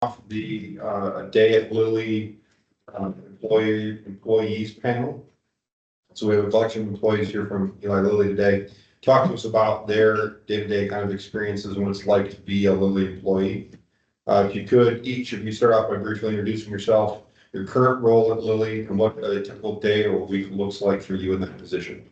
off the a day at Lilly employees panel. So we have a collection of employees here from Eli Lilly today. Talk to us about their day-to-day kind of experiences and what it's like to be a Lilly employee. If you could, each of you start off by briefly introducing yourself, your current role at Lilly, and what a typical day or week looks like for you in that position.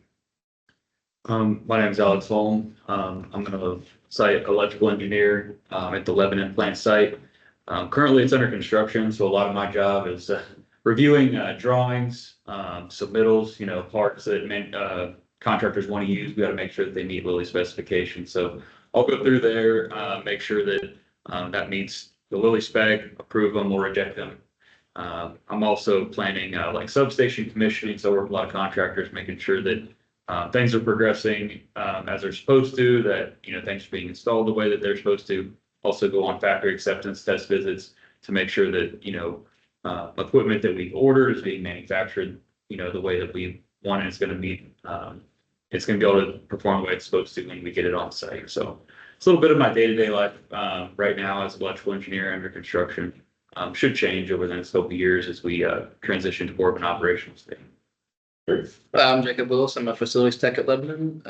My name is Alex Holm. I'm a site electrical engineer at the Lebanon plant site. Currently, it's under construction, so a lot of my job is reviewing drawings, submittals, parts that contractors want to use. We got to make sure that they meet Lilly specifications. So I'll go through there, make sure that that meets the Lilly spec, approve them or reject them. I'm also planning like substation commissioning, so I work with a lot of contractors, making sure that things are progressing as they're supposed to, that things are being installed the way that they're supposed to. Also go on factory acceptance test visits to make sure that equipment that we order is being manufactured the way that we want it. It's going to be able to perform the way it's supposed to when we get it on site. So it's a little bit of my day-to-day life right now as an electrical engineer under construction. Should change over the next couple of years as we transition to more of an operational state. I'm Jacob Willis. I'm a facilities tech at Lebanon.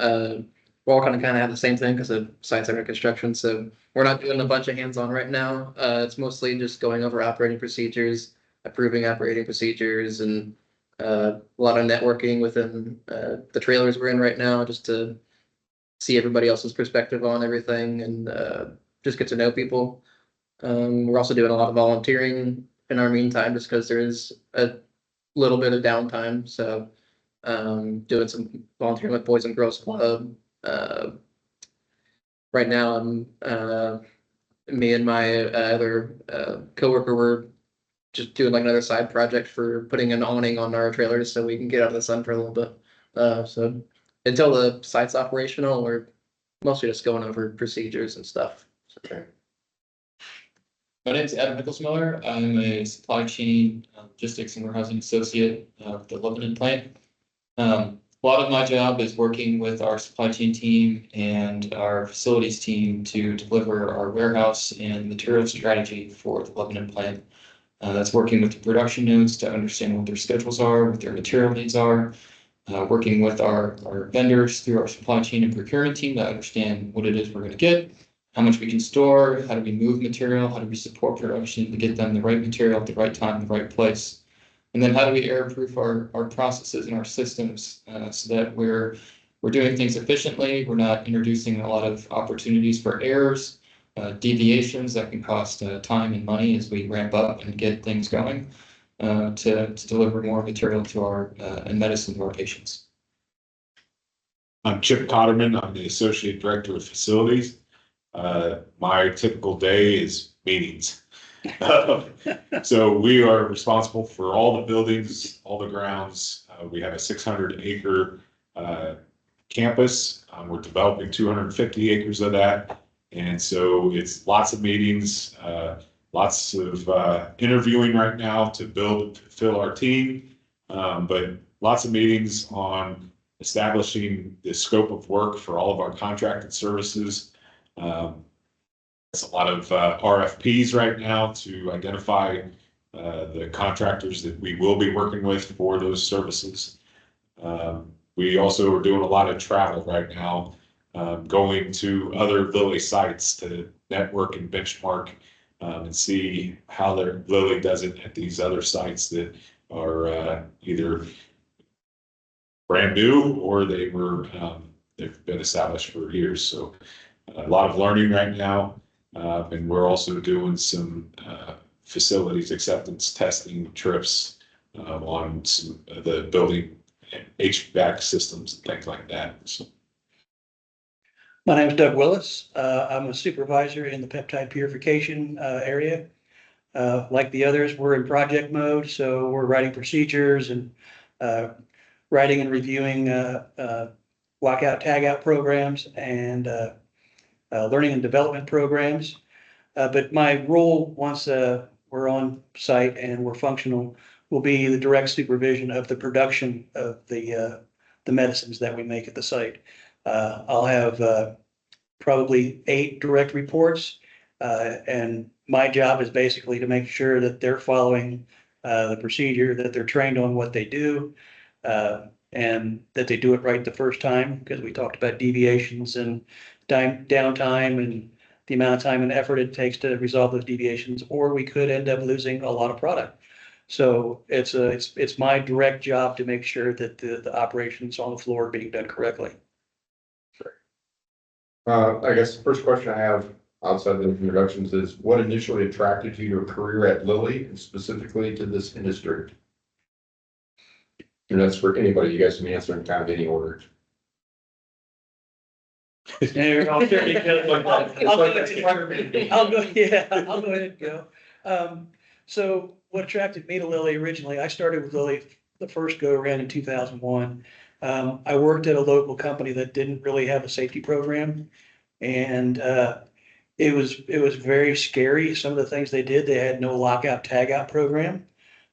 We're all kind of have the same thing because the site's under construction. So we're not doing a bunch of hands-on right now. It's mostly just going over operating procedures, approving operating procedures, and a lot of networking within the trailers we're in right now, just to see everybody else's perspective on everything and just get to know people. We're also doing a lot of volunteering in our meantime, just because there is a little bit of downtime. So doing some volunteering with Boys and Girls Club. Right now, me and my other coworker were just doing like another side project for putting an awning on our trailers so we can get out of the sun for a little bit. So until the site's operational, we're mostly just going over procedures and stuff. So. My name is Adam Nicholsmiller. I'm a supply chain logistics and warehousing associate at the Lebanon plant. A lot of my job is working with our supply chain team and our facilities team to deliver our warehouse and material strategy for the Lebanon plant. That's working with the production nodes to understand what their schedules are, what their material needs are, working with our vendors through our supply chain and procurement team to understand what it is we're going to get, how much we can store, how do we move material, how do we support production to get them the right material at the right time, the right place. And then how do we error-proof our processes and our systems so that we're doing things efficiently, we're not introducing a lot of opportunities for errors, deviations that can cost time and money as we ramp up and get things going to deliver more material to our and medicine to our patients. I'm Chip Cotterman. I'm the Associate Director of Facilities. My typical day is meetings. So we are responsible for all the buildings, all the grounds. We have a 600-acre campus. We're developing 250 acres of that. And so it's lots of meetings, lots of interviewing right now to fill our team, but lots of meetings on establishing the scope of work for all of our contracted services. It's a lot of RFPs right now to identify the contractors that we will be working with for those services. We also are doing a lot of travel right now, going to other Lilly sites to network and benchmark and see how Lilly does it at these other sites that are either brand new or they've been established for years. So a lot of learning right now. And we're also doing some facilities acceptance testing trips on some of the building HVAC systems and things like that. So. My name is Doug Willis. I'm a supervisor in the peptide purification area. Like the others, we're in project mode, so we're writing procedures and writing and reviewing lockout tagout programs and learning and development programs. But my role, once we're on site and we're functional, will be the direct supervision of the production of the medicines that we make at the site. I'll have probably 8 direct reports, And my job is basically to make sure that they're following the procedure, that they're trained on what they do, and that they do it right the first time, because we talked about deviations and downtime and the amount of time and effort it takes to resolve those deviations, or we could end up losing a lot of product. So it's my direct job to make sure that the operations on the floor are being done correctly. I guess the first question I have outside the introductions is what initially attracted you to a career at Lilly and specifically to this industry? And that's for anybody. You guys can answer in kind of any order. I'll go ahead and go. So what attracted me to Lilly originally, I started with Lilly the first go around in 2001. I worked at a local company that didn't really have a safety program. And it was very scary. Some of the things they did, they had no lockout tagout program.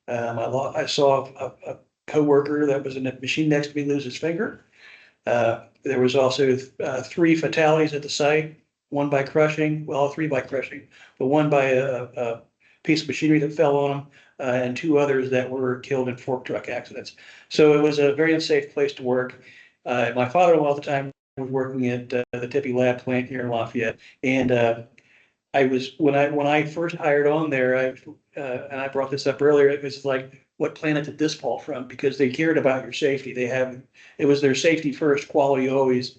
I saw a coworker that was in the machine next to me lose his finger. There was also 3 fatalities at the site, one by crushing, well, 3 by crushing, but one by a piece of machinery that fell on them, and 2 others that were killed in fork truck accidents. So it was a very unsafe place to work. My father-in-law at the time was working at the Tippy Lab plant here in Lafayette, and I was when I first hired on there, and I brought this up earlier. It was like, what planet did this fall from? Because they cared about your safety. It was their safety first, quality always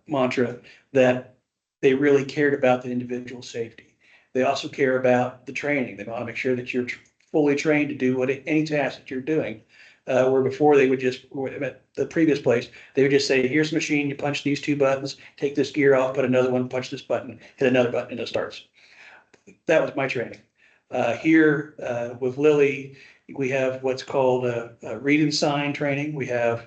mantra, that they really cared about the individual safety. They also care about the training. They want to make sure that you're fully trained to do any task that you're doing. Where before they would just, at the previous place, they would just say, here's a machine, you punch these 2 buttons, take this gear off, put another one, punch this button, hit another button, and it starts. That was my training. Here with Lilly, we have what's called read and sign training. We have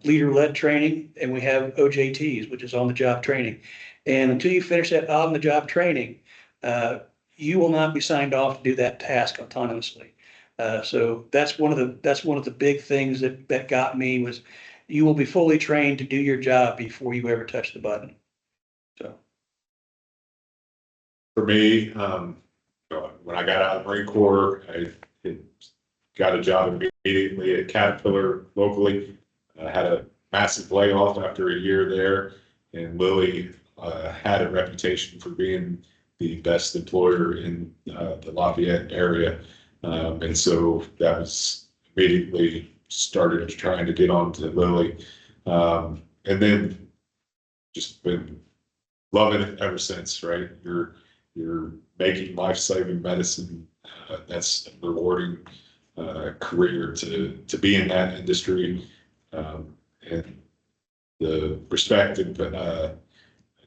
leader-led training, and we have OJTs, which is on-the-job training. And until you finish that on-the-job training, you will not be signed off to do that task autonomously. So that's one of the big things that got me was you will be fully trained to do your job before you ever touch the button. So For me, when I got out of the Marine Corps, I got a job immediately at Caterpillar locally. I had a massive layoff after a year there, and Lilly had a reputation for being the best employer in the Lafayette area. And so that was immediately started trying to get on to Lilly. And then just been loving it ever since, right? You're making life-saving medicine. That's a rewarding career to be in that industry. And the respect and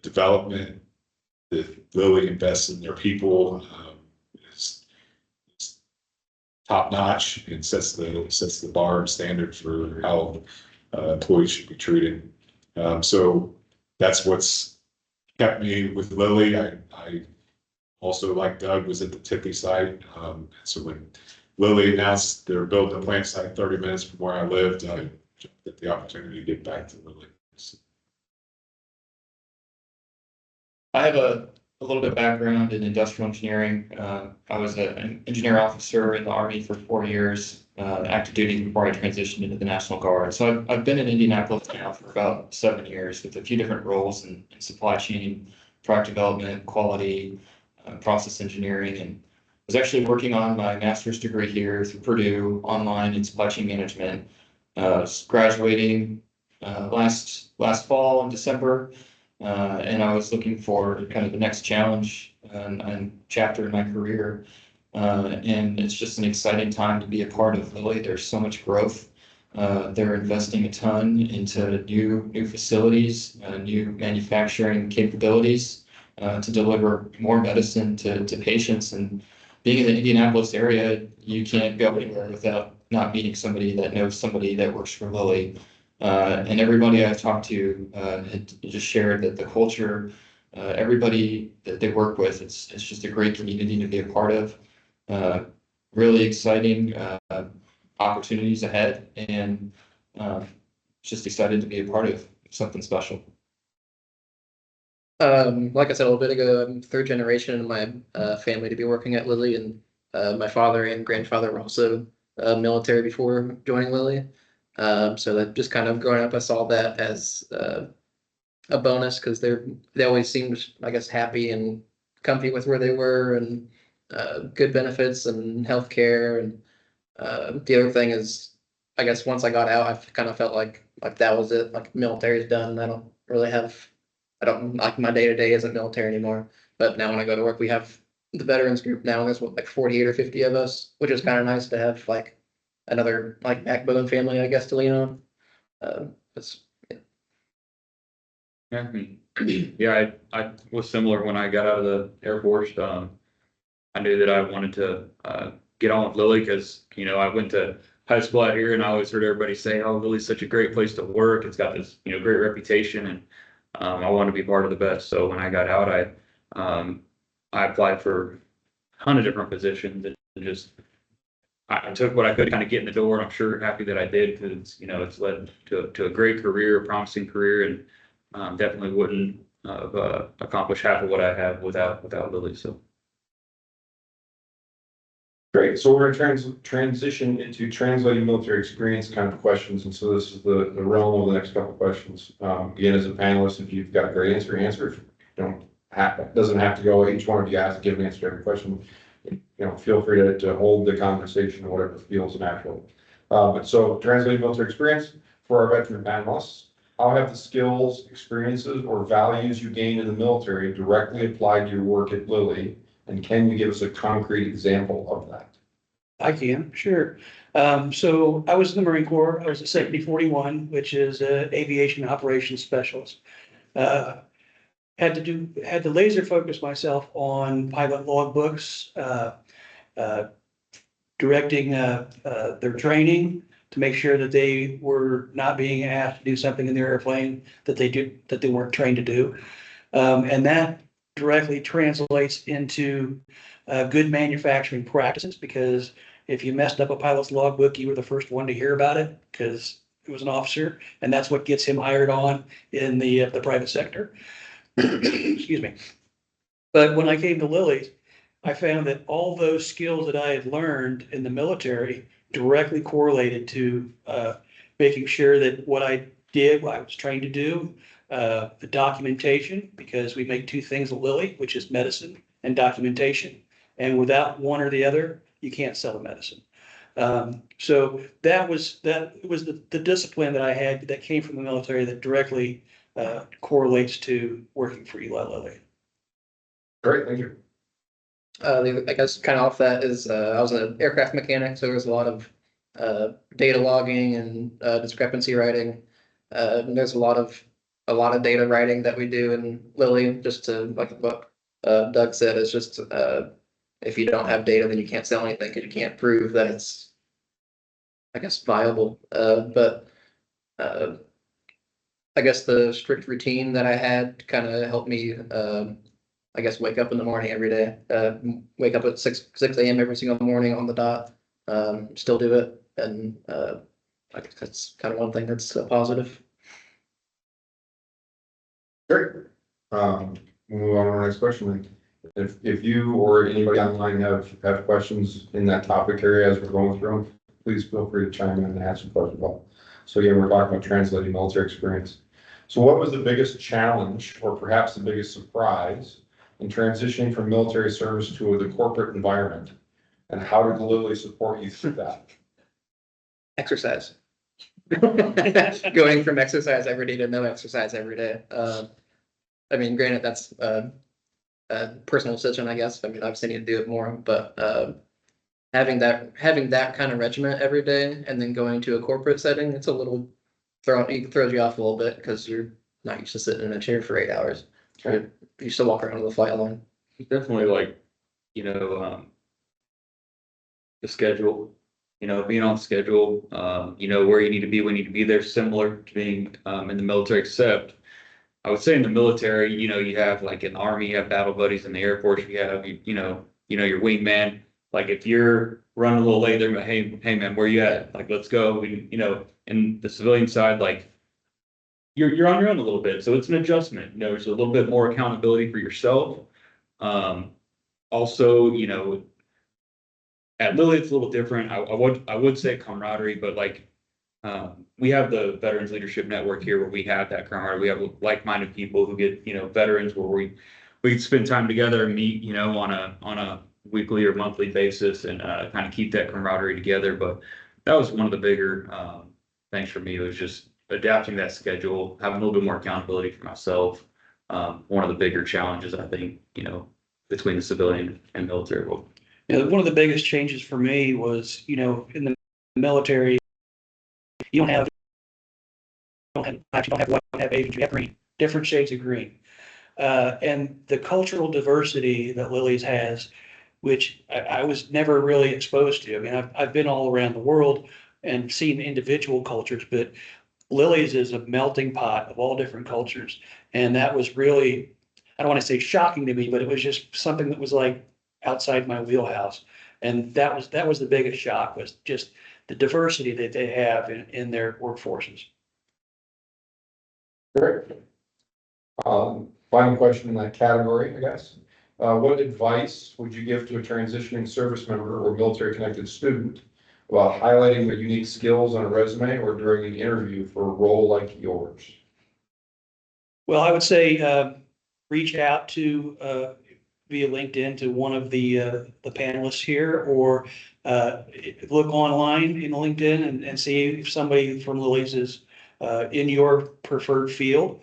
development that Lilly invests in their people is top notch and sets the bar and standard for how employees should be treated. So that's what's kept me with Lilly. I also, like Doug, was at the Tippy site. So when Lilly announced they're building a plant site 30 minutes from where I lived, I jumped at the opportunity to get back to Lilly. I have a little bit of background in industrial engineering. I was an engineer officer in the Army for 4 years, active duty before I transitioned into the National Guard. So I've been in Indianapolis now for about 7 years with a few different roles in supply chain, product development, quality, process engineering, and was actually working on my master's degree here through Purdue online in supply chain management. Graduating last fall in December. And I was looking for kind of the next challenge and chapter in my career. And it's just an exciting time to be a part of Lilly. There's so much growth. They're investing a ton into new facilities, new manufacturing capabilities to deliver more medicine to patients. And being in the Indianapolis area, you can't go anywhere without not meeting somebody that knows somebody that works for Lilly. And everybody I've talked to had just shared that the culture, everybody that they work with, it's just a great community to be a part of. Really exciting opportunities ahead, and just excited to be a part of something special. Like I said a little bit ago, I'm third generation in my family to be working at Lilly, and my father and grandfather were also military before joining Lilly. So that just kind of growing up, I saw that as a bonus because they always seemed, I guess, happy and comfy with where they were, and good benefits and healthcare. And the other thing is, I guess once I got out, I kind of felt like that was it. Like military's done. I don't like my day to day isn't military anymore. But now when I go to work, we have the veterans group now. And there's what, like 48 or 50 of us, which is kind of nice to have like another like backbone family, I guess, to lean on. It's Yeah, I mean, yeah, I was similar when I got out of the Air Force. I knew that I wanted to get on with Lilly because, I went to high school out here and I always heard everybody say, oh, Lilly's such a great place to work. It's got this, great reputation, and I wanted to be part of the best. So when I got out, I applied for a ton of different positions and just I took what I could to kind of get in the door. And I'm sure happy that I did because, it's led to a great career, a promising career, and definitely wouldn't have accomplished half of what I have without Lilly. So. Great. So we're going to transition into translating military experience kind of questions. And so this is the realm of the next couple of questions. Again, as a panelist, if you've got a great answer, answer. If you don't have, doesn't have to go. Each one of you has to give an answer to every question. Feel free to hold the conversation or whatever feels natural. But so translating military experience for our veteran panelists. How have the skills, experiences, or values you gained in the military directly applied to your work at Lilly? And can you give us a concrete example of that? I can, sure. So I was in the Marine Corps. I was a 7041, which is aviation operations specialist. Had to laser focus myself on pilot logbooks, directing their training to make sure that they were not being asked to do something in their airplane that they weren't trained to do. And that directly translates into good manufacturing practices, because if you messed up a pilot's logbook, you were the first one to hear about it because it was an officer, and that's what gets him hired on in the private sector. Excuse me. But when I came to Lilly's, I found that all those skills that I had learned in the military directly correlated to making sure that what I did, what I was trained to do, the documentation, because we make two things at Lilly, which is medicine and documentation. And without one or the other, you can't sell a medicine. So that was the discipline that I had that came from the military that directly correlates to working for Eli Lilly. Great, thank you. I guess kind of off that is I was an aircraft mechanic, so there was a lot of data logging and discrepancy writing. There's a lot of data writing that we do in Lilly, just to like what Doug said. It's just if you don't have data, then you can't sell anything because you can't prove that it's, I guess, viable. But I guess the strict routine that I had kind of helped me. I guess wake up in the morning every day. Wake up at 6 a.m. every single morning on the dot. Still do it, and I guess that's kind of one thing that's positive. Great. We'll move on to our next question. If you or anybody online have questions in that topic area as we're going through them, please feel free to chime in and ask some questions about. So again, we're talking about translating military experience. So what was the biggest challenge, or perhaps the biggest surprise, in transitioning from military service to the corporate environment? And how did Lilly support you through that? Exercise. Going from exercise every day to no exercise every day. I mean, granted, that's a personal decision, I guess. I mean, obviously need to do it more, but having that kind of regiment every day and then going to a corporate setting, it's a little throws you off a little bit because you're not used to sitting in a chair for 8 hours. You used to walk around with a flight line. Definitely like, the schedule, being on schedule, where you need to be when you need to be there, similar to being in the military, except I would say in the military, you have like in the Army, you have battle buddies. In the Air Force, you have, your wingman. Like if you're running a little late, they're like, hey man, where you at? Like, let's go. In the civilian side, like you're on your own a little bit, so it's an adjustment, you know, there's a little bit more accountability for yourself. Also, you know, at Lilly, it's a little different. I would say camaraderie, but like, we have the Veterans Leadership Network here where we have that camaraderie. We have like-minded people who get, you know, veterans where we spend time together and meet, you know, on a weekly or monthly basis and kind of keep that camaraderie together. But that was one of the bigger things for me. It was just adapting that schedule, having a little bit more accountability for myself. One of the bigger challenges, I think, you know, between the civilian and military world. You know, one of the biggest changes for me was, you know, in the military, you don't have black, you don't have white, you don't have Asian, you have green, different shades of green. And the cultural diversity that Lily's has, which I was never really exposed to. I mean, I've been all around the world and seen individual cultures, but Lily's is a melting pot of all different cultures. And that was really, I don't want to say shocking to me, but it was just something that was like outside my wheelhouse. And that was the biggest shock, was just the diversity that they have in their workforces. Great. Final question in that category, I guess. What advice would you give to a transitioning service member or military connected student about highlighting their unique skills on a resume or during an interview for a role like yours? Well, I would say reach out to via LinkedIn to one of the panelists here, or look online in LinkedIn and see if somebody from Lily's is in your preferred field,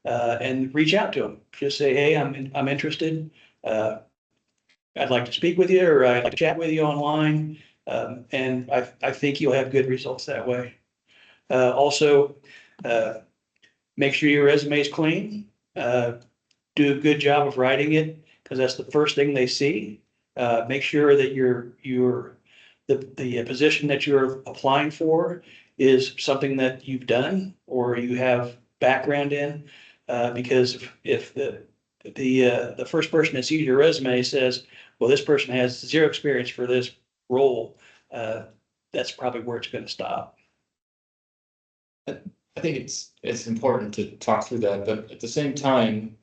and reach out to them. Just say, hey, I'm interested. I'd like to speak with you, or I'd like to chat with you online. And I think you'll have good results that way. Also, make sure your resume is clean. Do a good job of writing it, because that's the first thing they see. Make sure that the position that you're applying for is something that you've done or you have background in. Because if the first person that sees your resume says, well, this person has zero experience for this role, that's probably where it's going to stop. I think it's important to talk through that, but at the same time,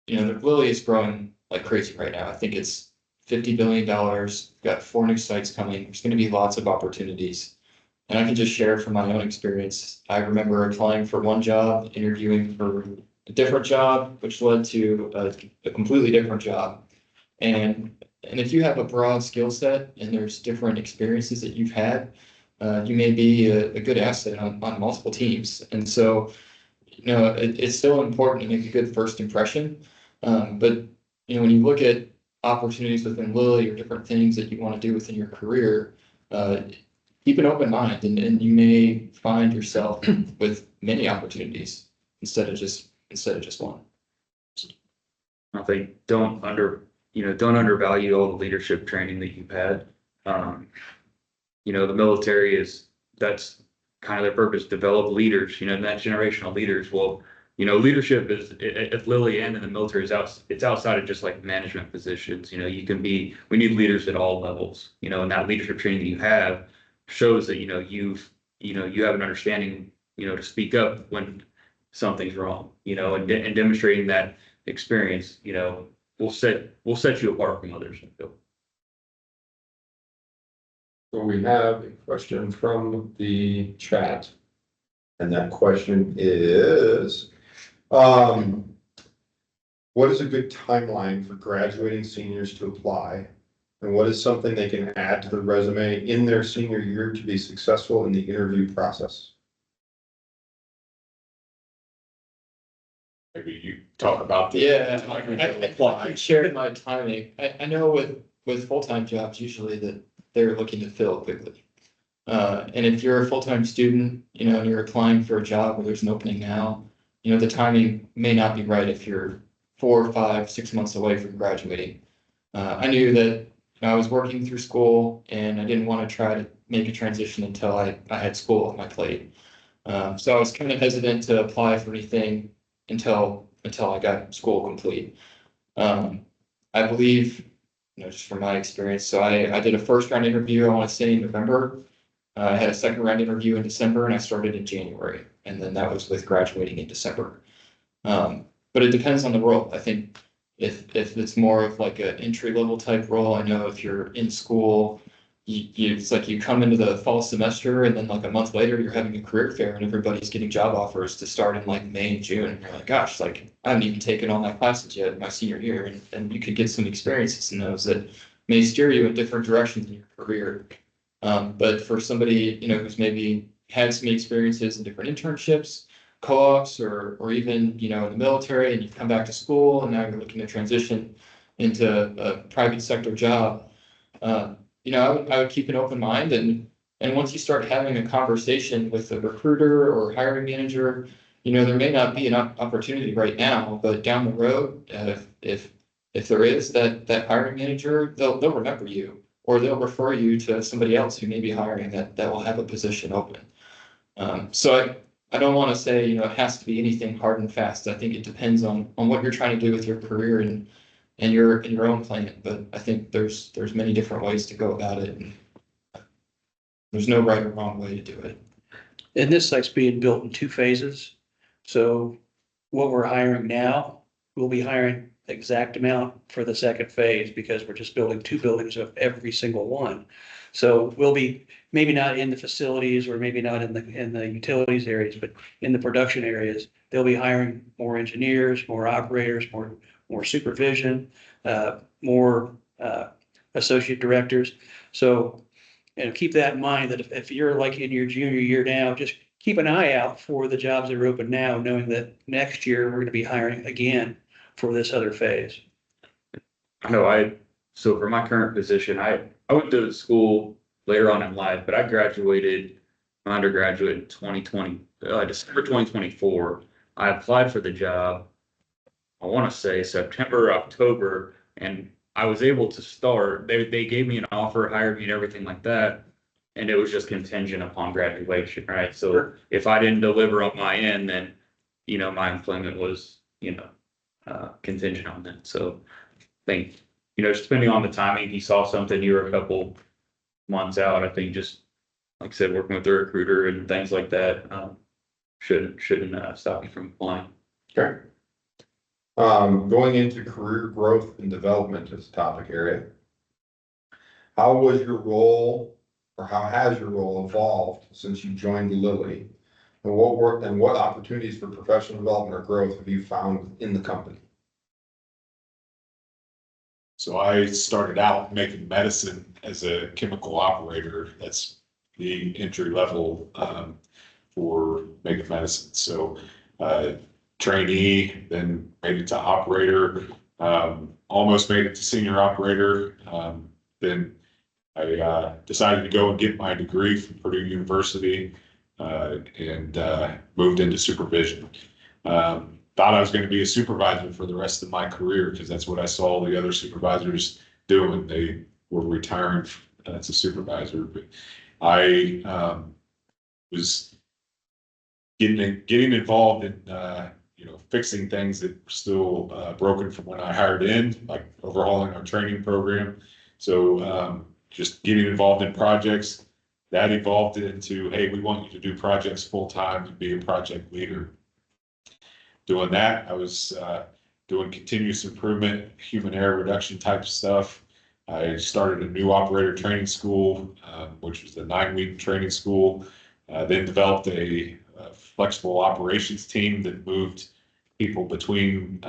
you know, Lilly is growing like crazy right now. I think it's $50 billion, got 4 new sites coming. There's going to be lots of opportunities. And I can just share from my own experience. I remember applying for one job, interviewing for a different job, which led to a completely different job. And if you have a broad skill set and there's different experiences that you've had, you may be a good asset on multiple teams. And so, you know, it's still important to make a good first impression. But, you know, when you look at opportunities within Lilly or different things that you want to do within your career, keep an open mind, and you may find yourself with many opportunities instead of just one. I think don't undervalue all the leadership training that you've had. You know, the military that's kind of their purpose, develop leaders, you know, next generational leaders. Well, you know, leadership is at Lilly and in the military it's outside of just like management positions. You know, we need leaders at all levels, you know, and that leadership training that you have shows that, you know, you have an understanding, you know, to speak up when something's wrong, you know, and demonstrating that experience, you know, will set you apart from others. So we have a question from the chat. And that question is, what is a good timeline for graduating seniors to apply? And what is something they can add to the resume in their senior year to be successful in the interview process? Maybe you talk about the. Yeah, I shared my timing. I know with full-time jobs, usually that they're looking to fill quickly. And if you're a full-time student, you know, and you're applying for a job where there's an opening now, you know, the timing may not be right if you're 4, 5, 6 months away from graduating. I knew that I was working through school and I didn't want to try to make a transition until I had school on my plate. So I was kind of hesitant to apply for anything until I got school complete. I believe, you know, just from my experience, so I did a first round interview, I want to say in November. I had a second round interview in December and I started in January. And then that was with graduating in December. But it depends on the role. I think if it's more of like an entry level type role, I know if you're in school, it's like you come into the fall semester and then like a month later you're having a career fair and everybody's getting job offers to start in like May and June. And you're like, gosh, like I haven't even taken all my classes yet my senior year. And you could get some experiences in those that may steer you in different directions in your career. But for somebody, who's maybe had some experiences in different internships, co-ops, or even, in the military, and you've come back to school and now you're looking to transition into a private sector job, I would keep an open mind, and once you start having a conversation with a recruiter or hiring manager, there may not be an opportunity right now, but down the road, if there is that hiring manager, they'll remember you, or they'll refer you to somebody else who may be hiring that will have a position open. So I don't want to say, it has to be anything hard and fast. I think it depends on what you're trying to do with your career and your own plan. But I think there's many different ways to go about it. And there's no right or wrong way to do it. And this site's being built in 2 phases. So what we're hiring now, we'll be hiring the exact amount for the second phase because we're just building 2 buildings of every single one. So we'll be maybe not in the facilities or maybe not in the utilities areas, but in the production areas, they'll be hiring more engineers, more operators, more supervision, more associate directors. So, keep that in mind that if you're like in your junior year now, just keep an eye out for the jobs that are open now, knowing that next year we're going to be hiring again for this other phase. I know so for my current position, I went to school later on in life, but I graduated my undergraduate in 2020, December 2024. I applied for the job, I want to say September, October, and I was able to start. They gave me an offer, hired me and everything like that. And it was just contingent upon graduation, right? So if I didn't deliver on my end, then, my employment was, contingent on that. So I think, just depending on the timing, he saw something, you were a couple months out. I think just, like I said, working with the recruiter and things like that, shouldn't stop you from applying. Okay. Going into career growth and development as a topic area. How was your role, or how has your role evolved since you joined Lilly? And what opportunities for professional development or growth have you found in the company? So I started out making medicine as a chemical operator. That's the entry level for making medicine. So trainee, then made it to operator, almost made it to senior operator. Then I decided to go and get my degree from Purdue University and moved into supervision. Thought I was going to be a supervisor for the rest of my career because that's what I saw the other supervisors doing. They were retiring as a supervisor. But I was getting involved in fixing things that were still broken from when I hired in, like overhauling our training program. So just getting involved in projects that evolved into, hey, we want you to do projects full time and be a project leader. Doing that, I was doing continuous improvement, human error reduction type stuff. I started a new operator training school, which was the 9-week training school. Then developed a flexible operations team that moved people between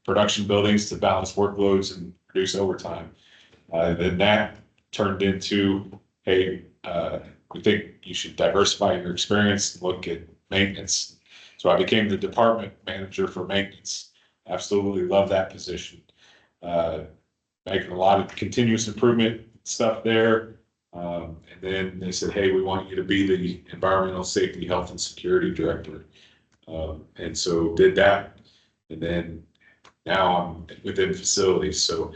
production buildings to balance workloads and reduce overtime. Then that turned into, hey, we think you should diversify your experience and look at maintenance. So I became the department manager for maintenance. Absolutely love that position. Making a lot of continuous improvement stuff there. And then they said, hey, we want you to be the environmental safety, health and security director. And so did that. And then now I'm within facilities. So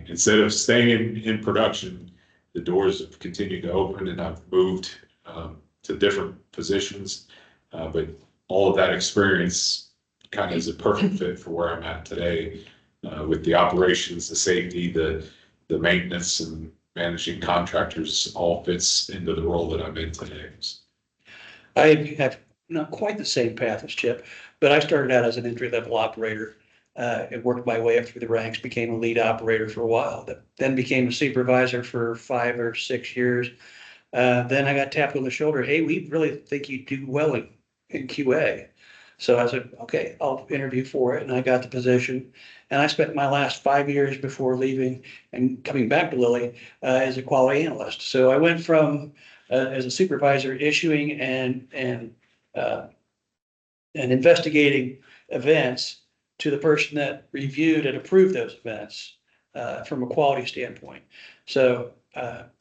instead of staying in production, the doors have continued to open and I've moved to different positions. But all of that experience kind of is a perfect fit for where I'm at today with the operations, the safety, the maintenance, and managing contractors all fits into the role that I'm in today. I have not quite the same path as Chip, but I started out as an entry-level operator. And worked my way up through the ranks, became a lead operator for a while, then became a supervisor for 5 or 6 years. Then I got tapped on the shoulder, hey, we really think you do well in QA. So I said, okay, I'll interview for it, and I got the position. And I spent my last 5 years before leaving and coming back to Lilly as a quality analyst. So I went from as a supervisor issuing and investigating events to the person that reviewed and approved those events from a quality standpoint. So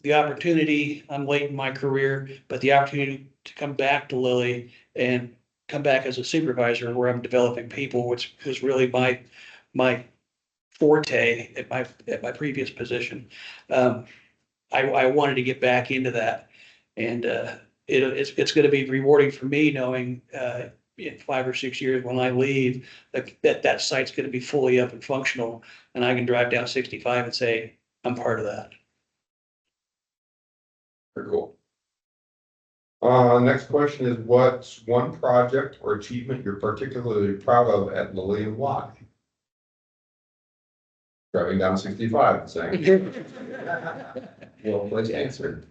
the opportunity, I'm late in my career, but the opportunity to come back to Lilly and come back as a supervisor where I'm developing people, which was really my forte at my previous position. I wanted to get back into that, and it's going to be rewarding for me knowing in 5 or 6 years when I leave, that site's gonna be fully up and functional, and I can drive down 65 and say, I'm part of that. Very cool. Next question is, what's one project or achievement you're particularly proud of at Lilly and why? Driving down 65 and saying. Well, let's answer.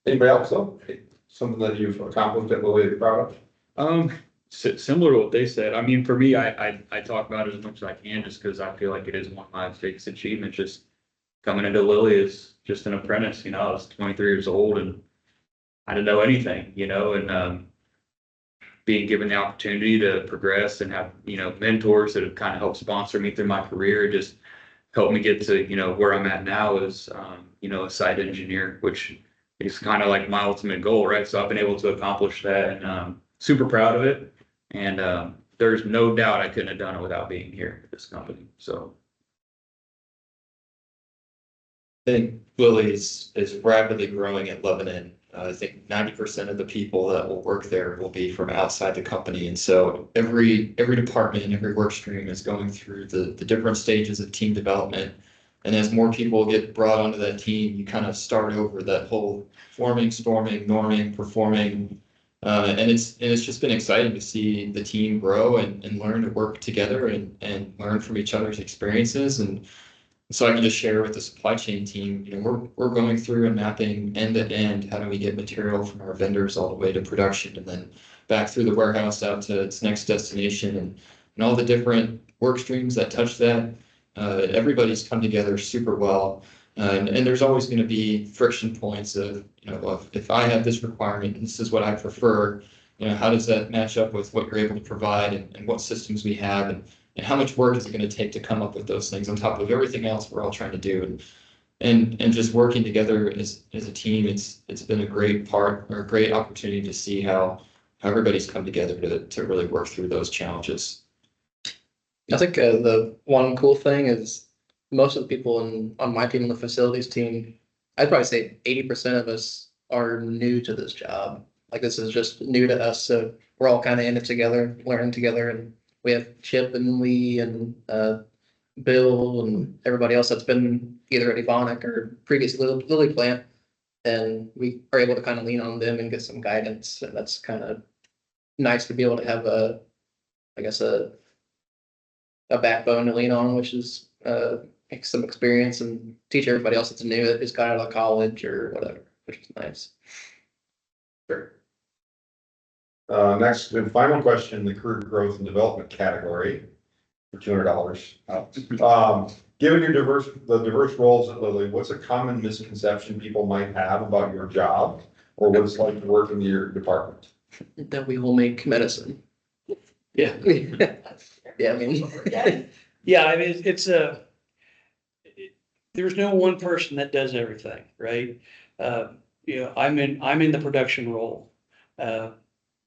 Anybody else though? Something that you've accomplished at Lilly you're proud of? Similar to what they said. I mean, for me, I talk about it as much as I can just because I feel like it is one of my biggest achievements. Just coming into Lilly as just an apprentice, you know, I was 23 years old and I didn't know anything, you know, and being given the opportunity to progress and have, you know, mentors that have kind of helped sponsor me through my career, just helped me get to, you know, where I'm at now as, you know, a site engineer, which is kind of like my ultimate goal, right? So I've been able to accomplish that and super proud of it. And there's no doubt I couldn't have done it without being here at this company. So I think Lilly is rapidly growing at Lebanon. I think 90% of the people that will work there will be from outside the company. And so every department, every work stream is going through the different stages of team development. And as more people get brought onto that team, you kind of start over that whole forming, storming, norming, performing. And it's just been exciting to see the team grow and learn to work together and learn from each other's experiences. And so I can just share with the supply chain team, you know, we're going through and mapping end to end, how do we get material from our vendors all the way to production and then back through the warehouse out to its next destination and all the different work streams that touch that. Everybody's come together super well. And there's always going to be friction points of, you know, if I have this requirement and this is what I prefer, you know, how does that match up with what you're able to provide and what systems we have and how much work is it going to take to come up with those things on top of everything else we're all trying to do and just working together as a team. It's been a great part or a great opportunity to see how everybody's come together to really work through those challenges. I think the one cool thing is most of the people on my team, on the facilities team, I'd probably say 80% of us are new to this job. Like this is just new to us. So we're all kind of in it together, learning together. And we have Chip and Lee and Bill and everybody else that's been either at Evonik or previous Lilly plant. And we are able to kind of lean on them and get some guidance. And that's kind of nice to be able to have a backbone to lean on, which is some experience and teach everybody else that's new that just got out of college or whatever, which is nice. Sure. Next and final question, the career growth and development category for $200. Given the diverse roles at Lilly, what's a common misconception people might have about your job or what it's like to work in your department? That we will make medicine. Yeah. Yeah, I mean. Yeah, I mean, there's no one person that does everything, right? You know, I'm in the production role.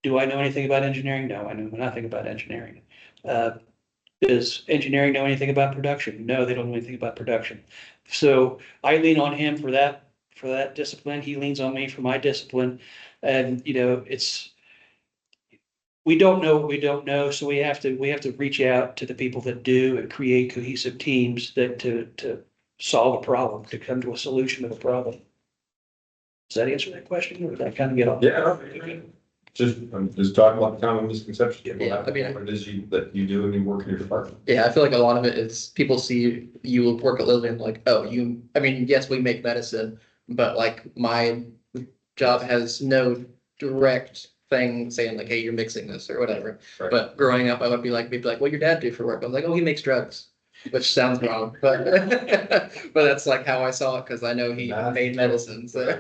Do I know anything about engineering? No, I know nothing about engineering. Does engineering know anything about production? No, they don't know anything about production. So I lean on him for that discipline. He leans on me for my discipline. And, you know, we don't know what we don't know. So we have to reach out to the people that do and create cohesive teams that to solve a problem, to come to a solution of a problem. Does that answer that question, or did that kind of get off? Yeah. I'm just talking about the common misconceptions people Yeah, have, I mean, what it is that you do when you work in your department. Yeah, I feel like a lot of it is people see you work at Lilly and like, oh, you, I mean, yes, we make medicine, but like my job has no direct thing saying like, hey, you're mixing this or whatever. Right. But growing up, I would be like, what your dad do for work? I was like, oh, he makes drugs, which sounds wrong, but but that's like how I saw it because I know he made medicine. So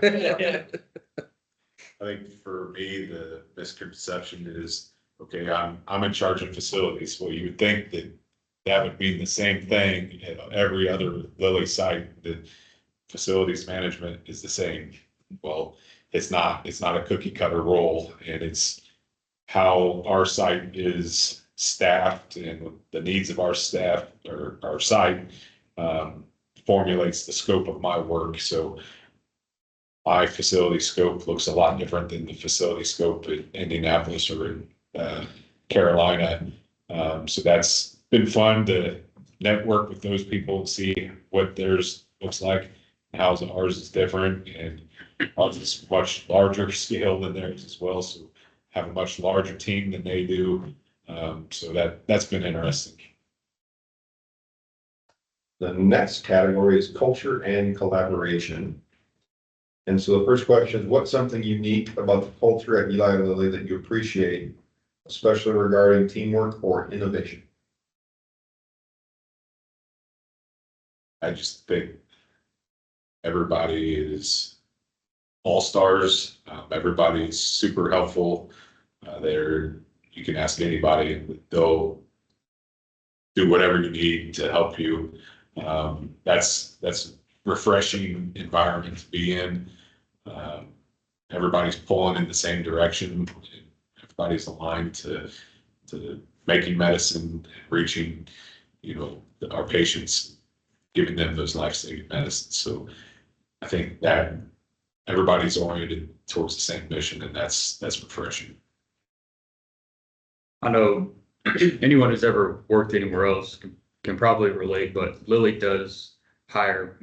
I think for me, the misconception is, okay, I'm in charge of facilities. Well, you would think that that would mean the same thing at every other Lilly site, that facilities management is the same. Well, it's not a cookie cutter role, and it's how our site is staffed and the needs of our staff or our site formulates the scope of my work. So my facility scope looks a lot different than the facility scope in Indianapolis or in Carolina. So that's been fun to network with those people and see what theirs looks like. How ours is different, and ours is much larger scale than theirs as well. So have a much larger team than they do. So that's been interesting. The next category is culture and collaboration. And so the first question is, what's something unique about the culture at Eli Lilly that you appreciate, especially regarding teamwork or innovation? I just think everybody is all-stars. Everybody's super helpful. You can ask anybody and they'll do whatever you need to help you. That's a refreshing environment to be in. Everybody's pulling in the same direction. Everybody's aligned to making medicine, reaching, our patients, giving them those life-saving medicines. So I think that everybody's oriented towards the same mission, and that's refreshing. I know anyone who's ever worked anywhere else can probably relate, but Lilly does hire,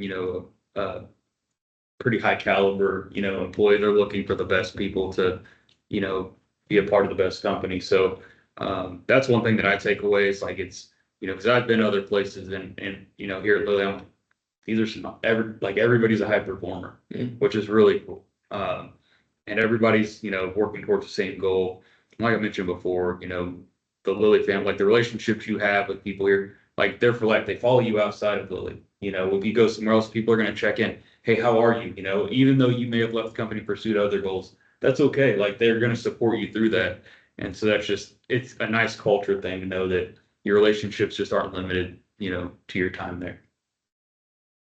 pretty high caliber, employee. They're looking for the best people to, be a part of the best company. So that's one thing that I take away is like it's, because I've been other places and here at Lilly, these are some everybody's a high performer, which is really cool. And everybody's, working towards the same goal. Like I mentioned before, the Lilly family, like the relationships you have with people here, like they're for life. They follow you outside of Lilly. If you go somewhere else, people are going to check in. Hey, how are you? Even though you may have left the company, pursued other goals, that's okay. Like they're going to support you through that. And so it's a nice culture thing to know that your relationships just aren't limited, to your time there.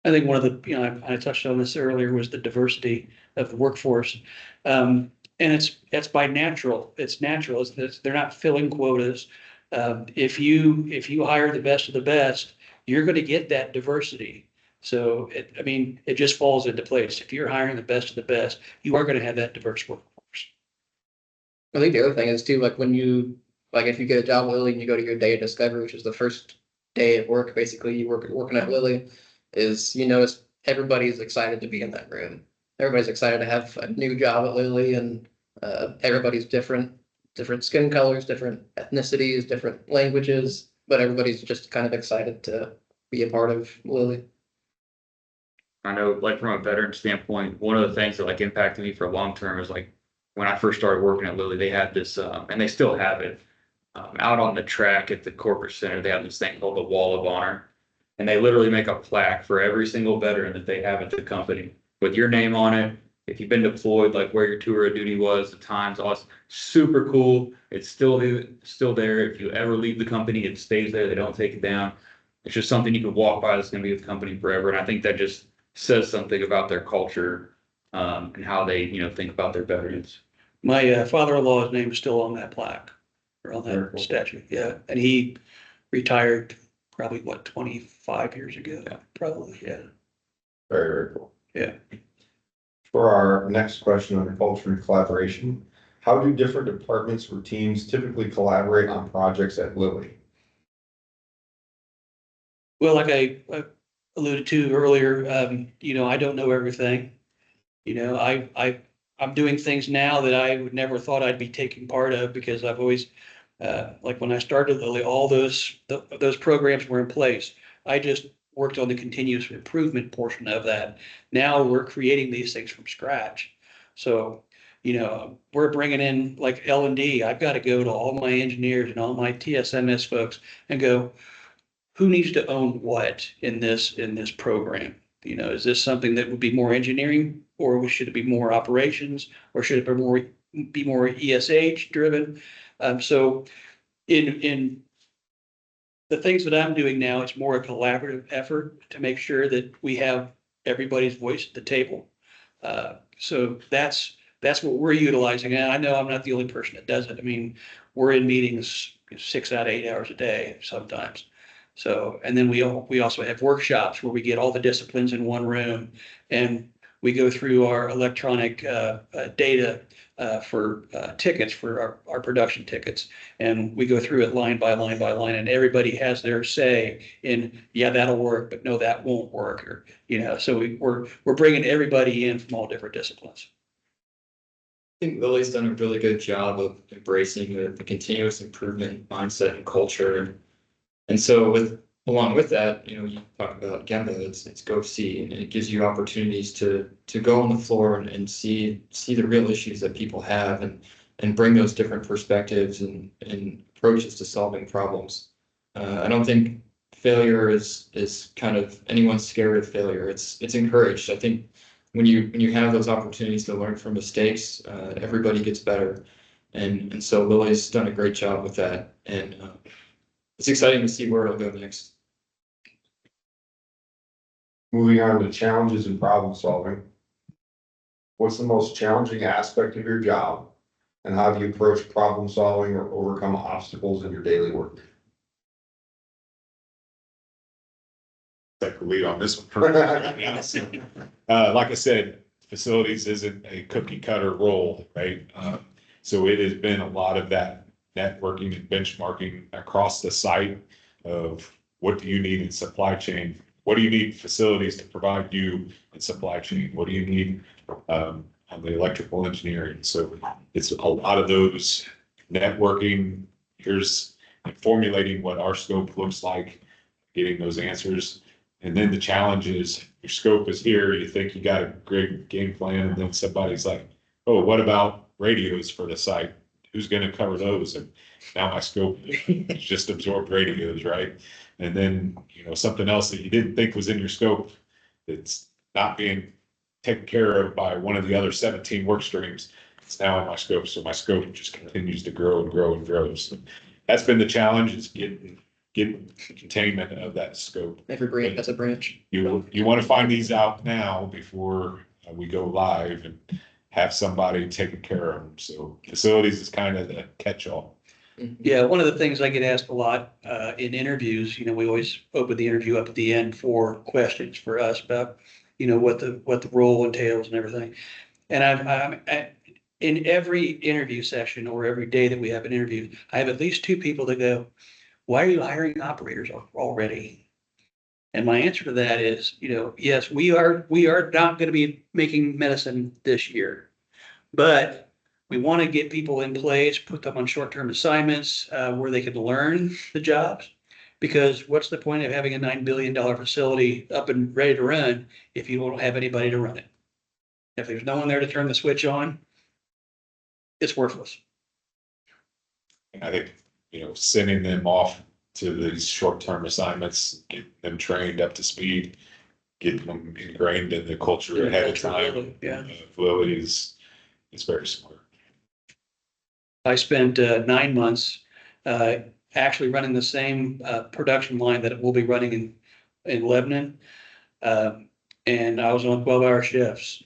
I think one of the, I touched on this earlier, was the diversity of the workforce. And it's by natural. It's natural. They're not filling quotas. If you hire the best of the best, you're going to get that diversity. So it just falls into place. If you're hiring the best of the best, you are going to have that diverse workforce. I think the other thing is too, like when if you get a job at Lilly and you go to your day of discovery, which is the first day at work, basically you working at Lilly, is everybody's excited to be in that room. Everybody's excited to have a new job at Lilly, and everybody's different skin colors, different ethnicities, different languages, but everybody's just kind of excited to be a part of Lilly. I know, like from a veteran standpoint, one of the things that like impacted me for long term is like when I first started working at Lilly, they had this, and they still have it, out on the track at the corporate center. They have this thing called the Wall of Honor, and they literally make a plaque for every single veteran that they have at the company with your name on it. If you've been deployed, like where your tour of duty was, the times, all this, super cool. It's still there. If you ever leave the company, it stays there. They don't take it down. It's just something you can walk by that's going to be with the company forever. And I think that just says something about their culture, and how they, think about their veterans. My father-in-law's name is still on that plaque, or on that statue. Yeah, and he retired probably 25 years ago. Yeah. Probably. Yeah. Very, very cool. Yeah. For our next question on culture and collaboration, how do different departments or teams typically collaborate on projects at Lilly? Well, like I alluded to earlier, I don't know everything. I'm doing things now that I would never thought I'd be taking part of because I've always, like when I started Lilly, all those programs were in place. I just worked on the continuous improvement portion of that. Now we're creating these things from scratch. So, we're bringing in like L&D. I've got to go to all my engineers and all my TSMS folks and go, who needs to own what in this program? Is this something that would be more engineering, or should it be more operations, or should it be more ESH driven? So in the things that I'm doing now, it's more a collaborative effort to make sure that we have everybody's voice at the table. So that's what we're utilizing. And I know I'm not the only person that does it. I mean, we're in meetings 6 out of 8 hours a day sometimes. So, and then we also have workshops where we get all the disciplines in one room and we go through our electronic data for tickets for our production tickets. And we go through it line by line by line, and everybody has their say in, yeah, that'll work, but no, that won't work. Or, so we're bringing everybody in from all different disciplines. I think Lily's done a really good job of embracing the continuous improvement mindset and culture. And so along with that, you talk about Gemba, it's go see, and it gives you opportunities to go on the floor and see the real issues that people have and bring those different perspectives and approaches to solving problems. I don't think failure is kind of anyone's scared of failure. It's encouraged. I think when you have those opportunities to learn from mistakes, everybody gets better. And so Lily's done a great job with that. And it's exciting to see where it'll go next. Moving on to challenges and problem solving. What's the most challenging aspect of your job? And how do you approach problem solving or overcome obstacles in your daily work? Take the lead on this one. Like I said, facilities isn't a cookie cutter role, right? So it has been a lot of that networking and benchmarking across the site of what do you need in supply chain? What do you need facilities to provide you in supply chain? What do you need on the electrical engineering? So it's a lot of those networking. Here's formulating what our scope looks like, getting those answers. And then the challenge is your scope is here. You think you got a great game plan, and then somebody's like, oh, what about radios for the site? Who's going to cover those? And now my scope is just absorbed radios, right? And then, something else that you didn't think was in your scope that's not being taken care of by one of the other 17 work streams. It's now in my scope. So my scope just continues to grow and grow and grow. So that's been the challenge, is getting containment of that scope. Every branch, that's a branch. You want to find these out now before we go live and have somebody taking care of them. So facilities is kind of the catch-all. Yeah, one of the things I get asked a lot in interviews, we always open the interview up at the end for questions for us about, what the role entails and everything. And I'm in every interview session or every day that we have an interview, I have at least 2 people that go, why are you hiring operators already? And my answer to that is, yes, we are not going to be making medicine this year, but we want to get people in place, put them on short-term assignments where they can learn the jobs. Because what's the point of having a $9 billion facility up and ready to run if you don't have anybody to run it? If there's no one there to turn the switch on, it's worthless. And I think, sending them off to these short-term assignments, getting them trained up to speed, getting them ingrained in the culture ahead of time. Yeah. Lilly is very smart. I spent 9 months actually running the same production line that we'll be running in Lebanon. And I was on 12-hour shifts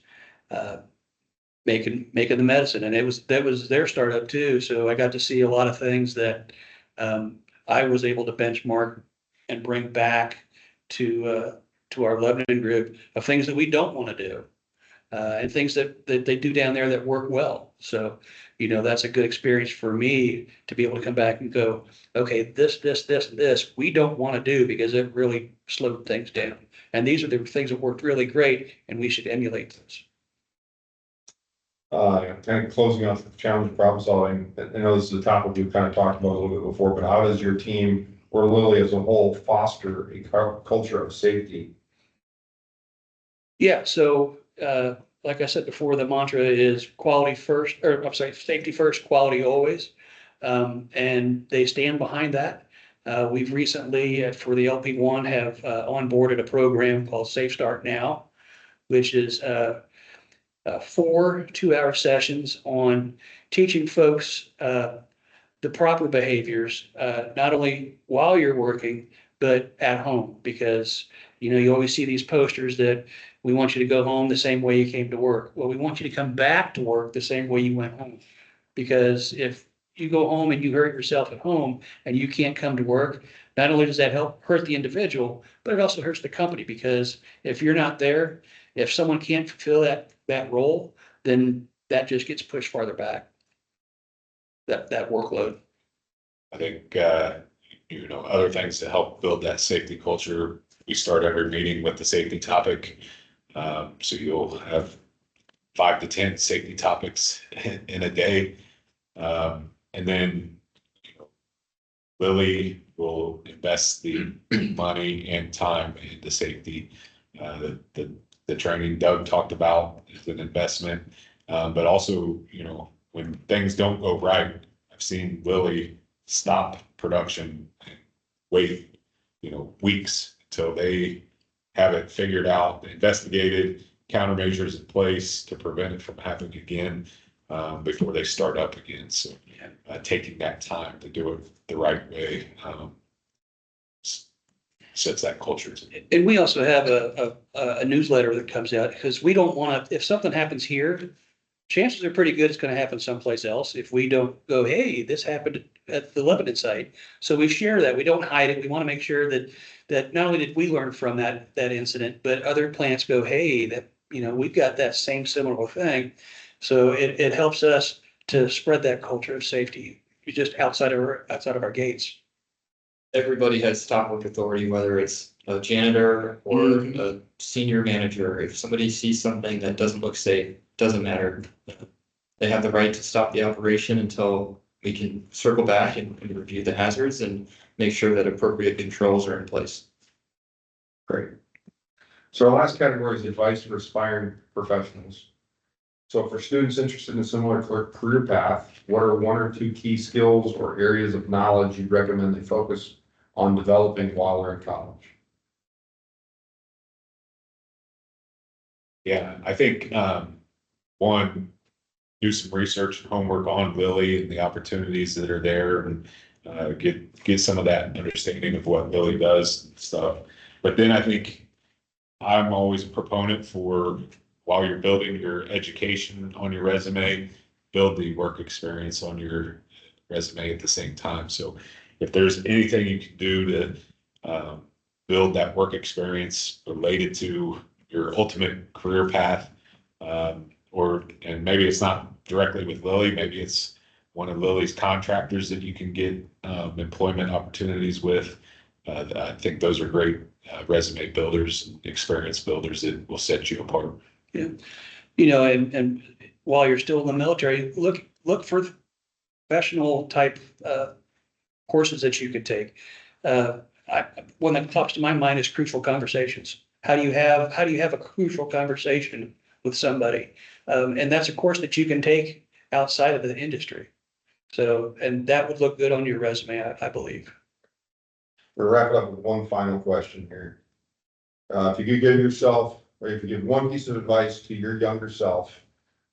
making the medicine. And that was their startup too. So I got to see a lot of things that I was able to benchmark and bring back to our Lebanon group of things that we don't want to do. and things that they do down there that work well. So, that's a good experience for me to be able to come back and go, okay, this, we don't want to do because it really slowed things down. And these are the things that worked really great, and we should emulate those. Kind of closing off the challenge of problem solving, I know this is a topic we've kind of talked about a little bit before, but how does your team or Lilly as a whole foster a culture of safety? Yeah, so like I said before, the mantra is quality first, or I'm sorry, safety first, quality always. And they stand behind that. We've recently, for the LP1, have onboarded a program called Safe Start Now, which is 4 2-hour sessions on teaching folks the proper behaviors, not only while you're working, but at home. Because, you always see these posters that we want you to go home the same way you came to work. Well, we want you to come back to work the same way you went home. Because if you go home and you hurt yourself at home and you can't come to work, not only does that hurt the individual, but it also hurts the company. Because if you're not there, if someone can't fulfill that role, then that just gets pushed farther back. That workload. I think, other things to help build that safety culture. We start every meeting with the safety topic. So you'll have 5 to 10 safety topics in a day. And then, Lilly will invest the money and time into safety. The training Doug talked about is an investment, but also, when things don't go right, I've seen Lilly stop production and wait, weeks until they have it figured out, investigated, countermeasures in place to prevent it from happening again, before they start up again. So taking that time to do it the right way sets that culture. And we also have a newsletter that comes out, because we don't want to, if something happens here, chances are pretty good it's going to happen someplace else if we don't go, hey, this happened at the Lebanon site. So we share that. We don't hide it. We want to make sure that not only did we learn from that incident, but other plants go, hey, that, we've got that same similar thing. So it helps us to spread that culture of safety just outside of our gates. Everybody has stop work authority, whether it's a janitor or a senior manager. If somebody sees something that doesn't look safe, doesn't matter. They have the right to stop the operation until we can circle back and review the hazards and make sure that appropriate controls are in place. Great. So our last category is advice for aspiring professionals. So for students interested in a similar career path, what are 1 or 2 key skills or areas of knowledge you'd recommend they focus on developing while they're in college? Yeah, I think, one, do some research and homework on Lilly and the opportunities that are there, and get some of that understanding of what Lilly does and stuff. But then I think I'm always a proponent for, while you're building your education on your resume, build the work experience on your resume at the same time. So if there's anything you can do to build that work experience related to your ultimate career path, and maybe it's not directly with Lilly, maybe it's one of Lilly's contractors that you can get employment opportunities with. I think those are great resume builders, experience builders that will set you apart. Yeah. And while you're still in the military, look for professional type courses that you could take. One that pops to my mind is crucial conversations. How do you have a crucial conversation with somebody? And that's a course that you can take outside of the industry. So, and that would look good on your resume, I believe. We'll wrap it up with one final question here. If you could give yourself, or if you give one piece of advice to your younger self,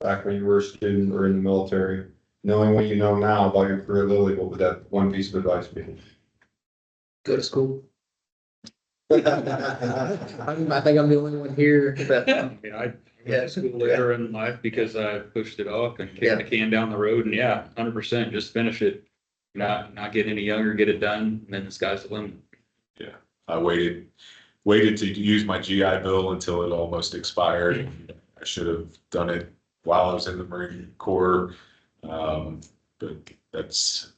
back when you were a student or in the military, knowing what you know now about your career at Lilly, what would that one piece of advice be? Go to school. I think I'm the only one here that, I went to school later in life because I pushed it off and kicked the can down the road, and 100%, just finish it. Not get any younger, get it done, and then the sky's the limit. Yeah, I waited to use my GI Bill until it almost expired. I should have done it while I was in the Marine Corps. But that's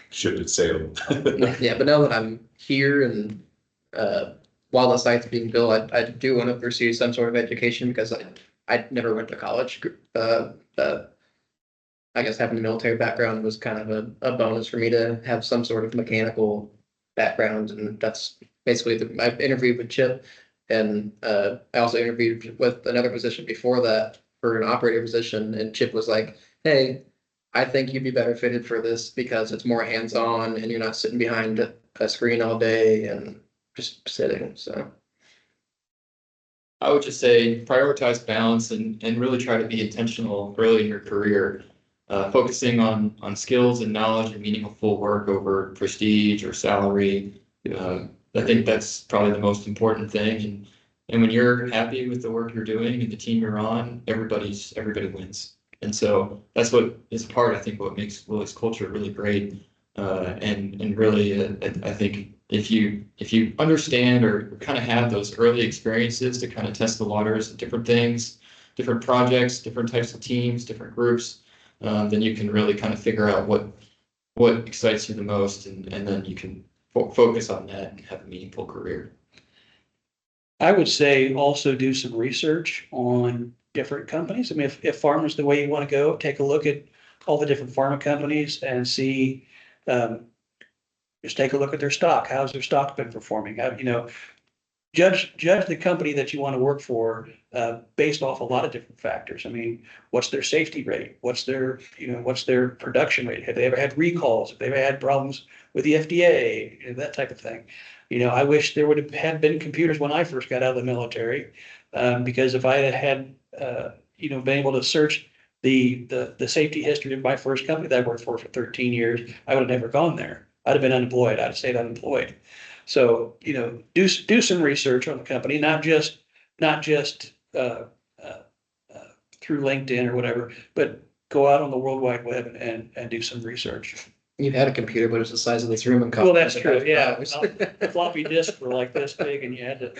ship had sailed. Yeah, but now that I'm here and while the site's being built, I do want to pursue some sort of education because I never went to college. I guess having a military background was kind of a bonus for me to have some sort of mechanical background, and that's basically I interviewed with Chip, and I also interviewed with another position before that for an operator position, and Chip was like, "Hey, I think you'd be better fitted for this because it's more hands-on and you're not sitting behind a screen all day and just sitting." So I would just say prioritize balance and really try to be intentional early in your career. Focusing on skills and knowledge and meaningful work over prestige or salary. I think that's probably the most important thing. And when you're happy with the work you're doing and the team you're on, everybody wins. And so that's what is part, I think, what makes Lilly's culture really great. And really, I think if you understand or kind of have those early experiences to kind of test the waters of different things, different projects, different types of teams, different groups, then you can really kind of figure out what excites you the most, and then you can focus on that and have a meaningful career. I would say also do some research on different companies. I mean, if pharma's the way you want to go, take a look at all the different pharma companies and see, just take a look at their stock. How's their stock been performing? How, judge the company that you want to work for based off a lot of different factors. I mean, what's their safety rate? What's their production rate? Have they ever had recalls? Have they ever had problems with the FDA? That type of thing. I wish there would have had been computers when I first got out of the military, because if I had been able to search the safety history of my first company that I worked for 13 years, I would have never gone there. I'd have been unemployed. I'd have stayed unemployed. So, do some research on the company, not just through LinkedIn or whatever, but go out on the World Wide Web and do some research. you had a computer, but it was the size of this room and Well, that's true. Yeah. $1,000. The floppy disks were like this big and you had to.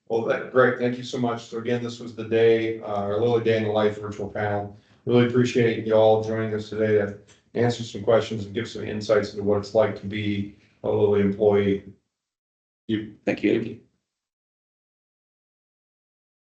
Well, great. Thank you so much. So again, this was the day, our Lilly Day in the Life virtual panel. Really appreciate you all joining us today to answer some questions and give some insights into what it's like to be a Lilly employee. Thank you.